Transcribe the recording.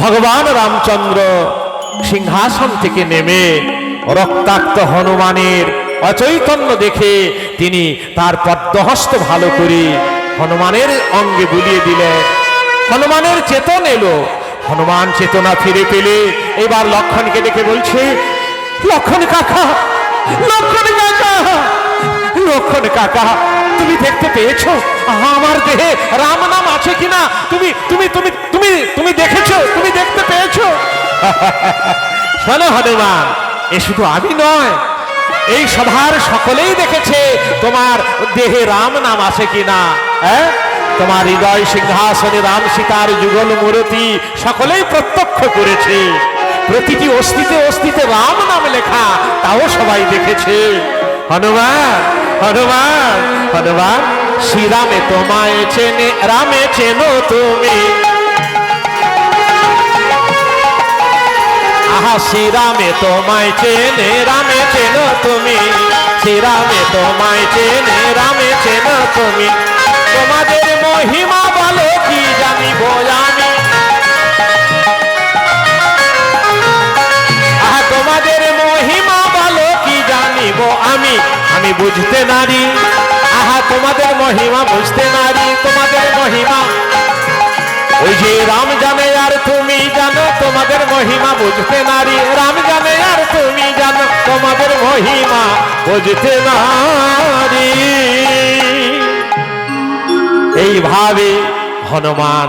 ভগবান রামচন্দ্র সিংহাসন থেকে নেমে রক্তাক্ত হনুমানের অচৈতন্য দেখে তিনি তার পদ্মহস্ত ভালো করে হনুমানের অঙ্গে বুলিয়ে দিলেন। হনুমানের চেতন এলো। হনুমান চেতনা ফিরে পেলে এবার লক্ষণকে দেখে বলছে, লক্ষণ কাকা, লক্ষণ কাকা, লক্ষণ কাকা, তুমি দেখতে পেয়েছো আমার দেহে রাম নাম আছে কিনা? তুমি তুমি তুমি তুমি তুমি দেখেছো? তুমি দেখতে পেয়েছো? শোনো হনুমান, এ শুধু আমি নয়, এই সভার সকলেই দেখেছে তোমার দেহে রাম নাম আছে কিনা। হ্যাঁ, তোমার হৃদয় সিংহাসনে রাম সীতার যুগল মূর্তি সকলেই প্রত্যক্ষ করেছে। প্রতিটি অস্থিতে অস্থিতে রাম নাম লেখা, তাও সবাই দেখেছে। হনুমান, হনুমান, হনুমান, শ্রীরামে তোমায় চেনে, রামে চেনো তুমি। আহা, শ্রীরামে তোমায় চেনে, রামে চেনো তুমি। শ্রীরামে তোমায় চেনে, রামে চেনো তুমি। তোমাদের মহিমা বলো কি জানিব আমি। আহা, তোমাদের মহিমা বলো কি জানিব আমি। আমি বুঝতে নারি, আহা তোমাদের মহিমা বুঝতে নারি। তোমাদের মহিমা ওই যে রাম জানে আর তুমি জানো, তোমাদের মহিমা বুঝতে নারি। রাম জানে আর তুমি জানো, তোমাদের মহিমা বুঝতে নারি। এইভাবে হনুমান